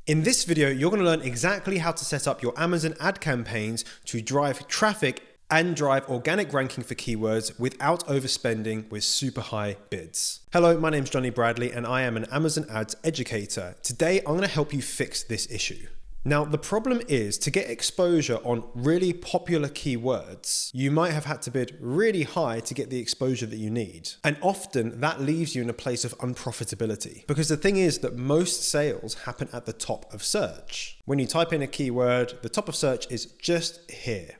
In this video, you're going to learn exactly how to set up your Amazon ad campaigns to drive traffic and drive organic ranking for keywords without overspending with super high bids. Hello, my name's Johnny Bradley and I am an Amazon ads educator. Today, I'm going to help you fix this issue. Now, the problem is to get exposure on really popular keywords, you might have had to bid really high to get the exposure that you need. And often that leaves you in a place of unprofitability. Because the thing is that most sales happen at the top of search. When you type in a keyword, the top of search is just here.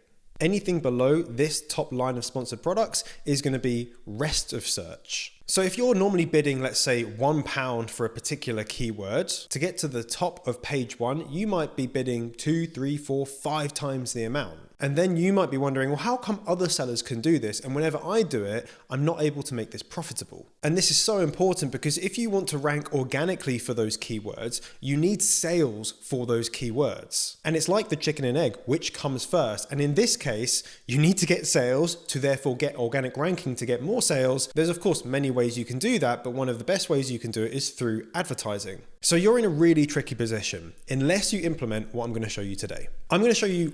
Anything below this top line of sponsored products is going to be rest of search. So if you're normally bidding, let's say £1 for a particular keyword, to get to the top of page 1, you might be bidding 2, 3, 4, 5 times the amount. And then you might be wondering, well, how come other sellers can do this? And whenever I do it, I'm not able to make this profitable. And this is so important because if you want to rank organically for those keywords, you need sales for those keywords. And it's like the chicken and egg, which comes first? And in this case, you need to get sales to therefore get organic ranking to get more sales. There's of course many ways you can do that, but one of the best ways you can do it is through advertising. So you're in a really tricky position unless you implement what I'm going to show you today. I'm going to show you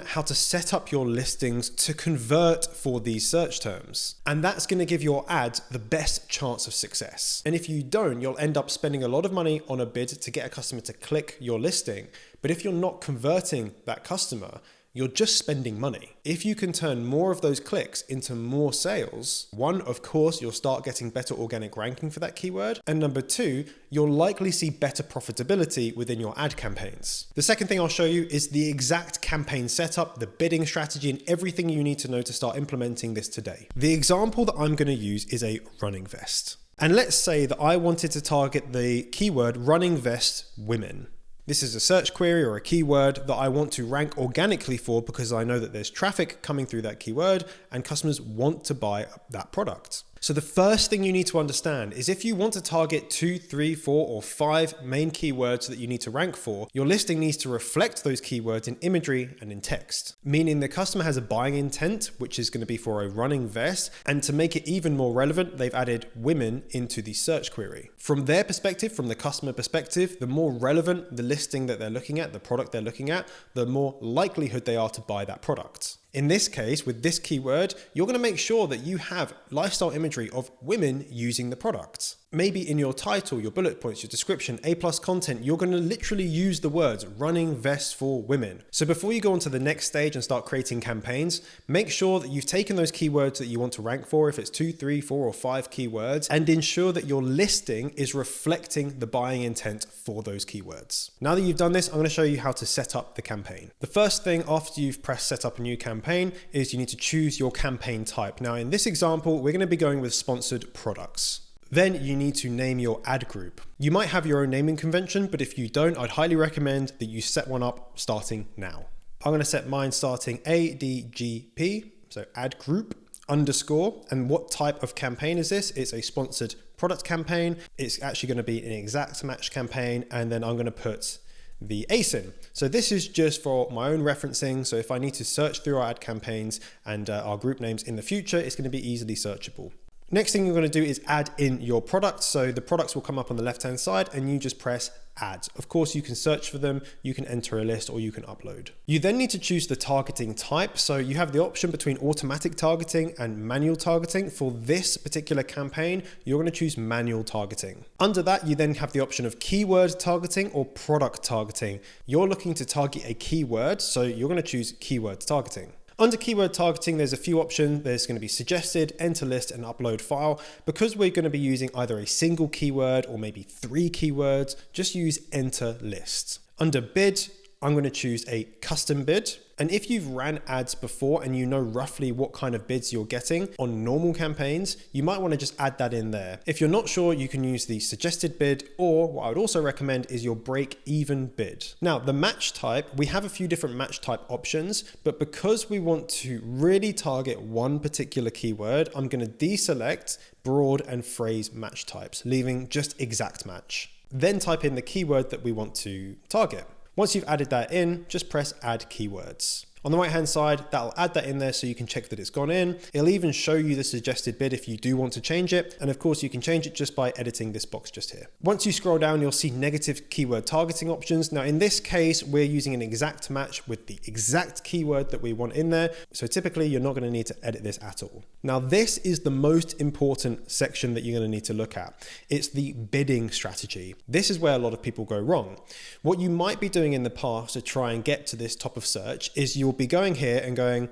how to set up your listings to convert for these search terms. And that's going to give your ad the best chance of success. And if you don't, you'll end up spending a lot of money on a bid to get a customer to click your listing. But if you're not converting that customer, you're just spending money. If you can turn more of those clicks into more sales, one, of course, you'll start getting better organic ranking for that keyword. And number two, you'll likely see better profitability within your ad campaigns. The second thing I'll show you is the exact campaign setup, the bidding strategy, and everything you need to know to start implementing this today. The example that I'm going to use is a running vest. And let's say that I wanted to target the keyword running vest women. This is a search query or a keyword that I want to rank organically for because I know that there's traffic coming through that keyword and customers want to buy that product. So the first thing you need to understand is if you want to target 2, 3, 4, or 5 main keywords that you need to rank for, your listing needs to reflect those keywords in imagery and in text, meaning the customer has a buying intent, which is going to be for a running vest. And to make it even more relevant, they've added women into the search query. From their perspective, from the customer perspective, the more relevant the listing that they're looking at, the product they're looking at, the more likelihood they are to buy that product. In this case, with this keyword, you're going to make sure that you have lifestyle imagery of women using the product. Maybe in your title, your bullet points, your description, A+ content, you're going to literally use the words running vest for women. So before you go on to the next stage and start creating campaigns, make sure that you've taken those keywords that you want to rank for, if it's 2, 3, 4, or 5 keywords, and ensure that your listing is reflecting the buying intent for those keywords. Now that you've done this, I'm going to show you how to set up the campaign. The first thing after you've pressed set up a new campaign is you need to choose your campaign type. Now in this example, we're going to be going with sponsored products. Then you need to name your ad group. You might have your own naming convention, but if you don't, I'd highly recommend that you set one up starting now. I'm going to set mine starting ADGP, so ad group underscore. And what type of campaign is this? It's a sponsored product campaign. It's actually going to be an exact match campaign. And then I'm going to put the ASIN. So this is just for my own referencing. So if I need to search through our ad campaigns and our group names in the future, it's going to be easily searchable. Next thing you're going to do is add in your products. So the products will come up on the left-hand side and you just press add. Of course, you can search for them, you can enter a list, or you can upload. You then need to choose the targeting type. So you have the option between automatic targeting and manual targeting. For this particular campaign, you're going to choose manual targeting. Under that, you then have the option of keyword targeting or product targeting. You're looking to target a keyword, so you're going to choose keyword targeting. Under keyword targeting, there's a few options. There's going to be suggested, enter list, and upload file. Because we're going to be using either a single keyword or maybe 3 keywords, just use enter list. Under bid, I'm going to choose a custom bid. And if you've ran ads before and you know roughly what kind of bids you're getting on normal campaigns, you might want to just add that in there. If you're not sure, you can use the suggested bid, or what I would also recommend is your break even bid. Now, the match type, we have a few different match type options, but because we want to really target one particular keyword, I'm going to deselect broad and phrase match types, leaving just exact match. Then type in the keyword that we want to target. Once you've added that in, just press add keywords. On the right hand side, that'll add that in there so you can check that it's gone in. It'll even show you the suggested bid if you do want to change it. And of course you can change it just by editing this box just here. Once you scroll down, you'll see negative keyword targeting options. Now in this case, we're using an exact match with the exact keyword that we want in there. So typically you're not going to need to edit this at all. Now this is the most important section that you're going to need to look at. It's the bidding strategy. This is where a lot of people go wrong. What you might be doing in the past to try and get to this top of search is you'll be going here and going,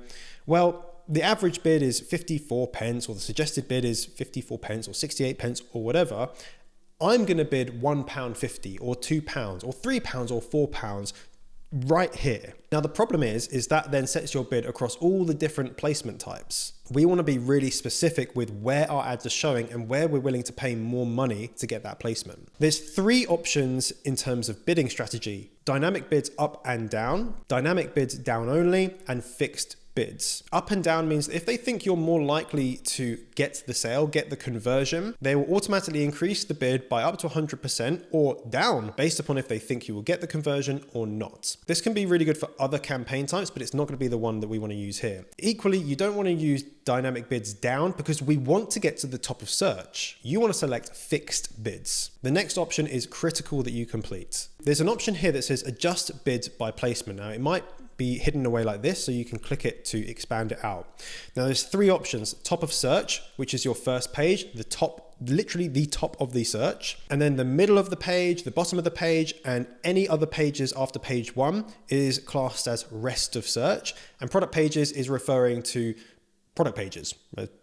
well, the average bid is 54 pence, or the suggested bid is 54 pence or 68 pence or whatever. I'm going to bid £1.50 or £2 or £3 or £4 right here. Now the problem is that then sets your bid across all the different placement types. We want to be really specific with where our ads are showing and where we're willing to pay more money to get that placement. There's 3 options in terms of bidding strategy: dynamic bids up and down, dynamic bids down only, and fixed bids. Up and down means that if they think you're more likely to get the sale, get the conversion, they will automatically increase the bid by up to 100% or down based upon if they think you will get the conversion or not. This can be really good for other campaign types, but it's not going to be the one that we want to use here. Equally, you don't want to use dynamic bids down because we want to get to the top of search. You want to select fixed bids. The next option is critical that you complete. There's an option here that says adjust bids by placement. Now it might be hidden away like this, so you can click it to expand it out. Now there's 3 options: top of search, which is your first page, the top, literally the top of the search, and then the middle of the page, the bottom of the page, and any other pages after page 1 is classed as rest of search, and product pages is referring to product pages.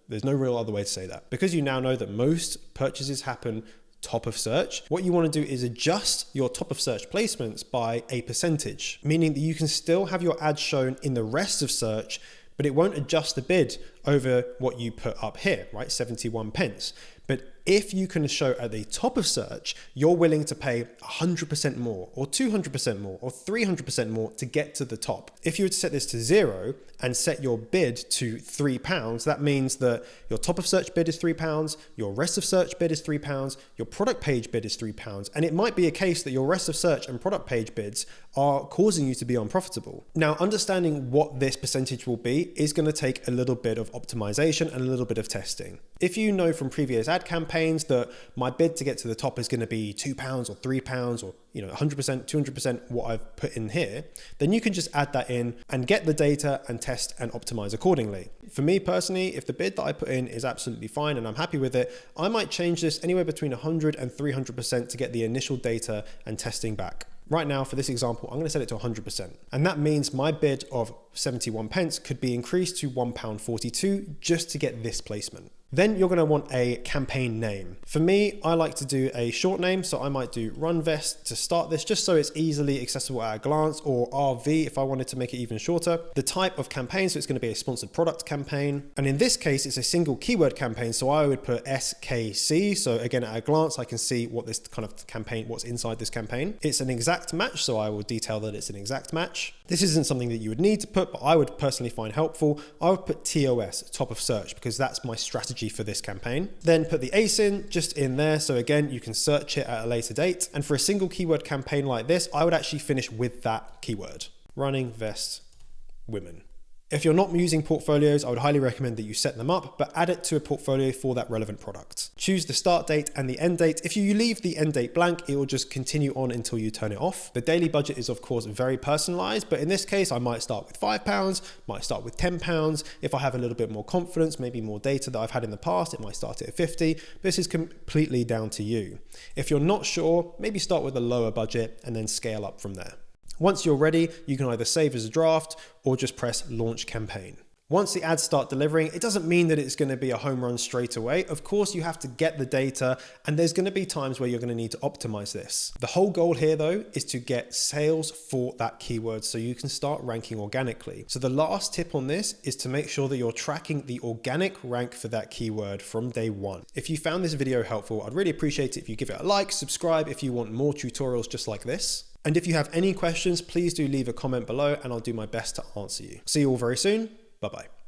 There's no real other way to say that. Because you now know that most purchases happen top of search, what you want to do is adjust your top of search placements by a percentage, meaning that you can still have your ads shown in the rest of search, but it won't adjust the bid over what you put up here, right? 71 pence. But if you can show at the top of search, you're willing to pay 100% more or 200% more or 300% more to get to the top. If you were to set this to 0 and set your bid to £3, that means that your top of search bid is £3, your rest of search bid is £3, your product page bid is £3. And it might be a case that your rest of search and product page bids are causing you to be unprofitable. Now, understanding what this percentage will be is going to take a little bit of optimization and a little bit of testing. If you know from previous ad campaigns that my bid to get to the top is going to be £2 or £3 or 100%, 200% what I've put in here, then you can just add that in and get the data and test and optimize accordingly. For me personally, if the bid that I put in is absolutely fine and I'm happy with it, I might change this anywhere between 100 and 300% to get the initial data and testing back. Right now, for this example, I'm going to set it to 100%. And that means my bid of 71 pence could be increased to £1.42 just to get this placement. Then you're going to want a campaign name. For me, I like to do a short name, so I might do Runvest to start this, just so it's easily accessible at a glance, or RV if I wanted to make it even shorter. The type of campaign, so it's going to be a sponsored product campaign. And in this case, it's a single keyword campaign, so I would put SKC. So again, at a glance, I can see what this kind of campaign, what's inside this campaign. It's an exact match, so I will detail that it's an exact match. This isn't something that you would need to put, but I would personally find helpful. I would put TOS, top of search, because that's my strategy for this campaign. Then put the ASIN just in there, so again you can search it at a later date. And for a single keyword campaign like this, I would actually finish with that keyword: running vest women. If you're not using portfolios, I would highly recommend that you set them up, but add it to a portfolio for that relevant product. Choose the start date and the end date. If you leave the end date blank, it will just continue on until you turn it off. The daily budget is of course very personalized, but in this case, I might start with £5, might start with £10. If I have a little bit more confidence, maybe more data that I've had in the past, it might start at 50. This is completely down to you. If you're not sure, maybe start with a lower budget and then scale up from there. Once you're ready, you can either save as a draft or just press launch campaign. Once the ads start delivering, it doesn't mean that it's going to be a home run straight away. Of course, you have to get the data, and there's going to be times where you're going to need to optimize this. The whole goal here though is to get sales for that keyword so you can start ranking organically. So the last tip on this is to make sure that you're tracking the organic rank for that keyword from day one. If you found this video helpful, I'd really appreciate it if you give it a like, subscribe if you want more tutorials just like this. And if you have any questions, please do leave a comment below and I'll do my best to answer you. See you all very soon. Bye-bye.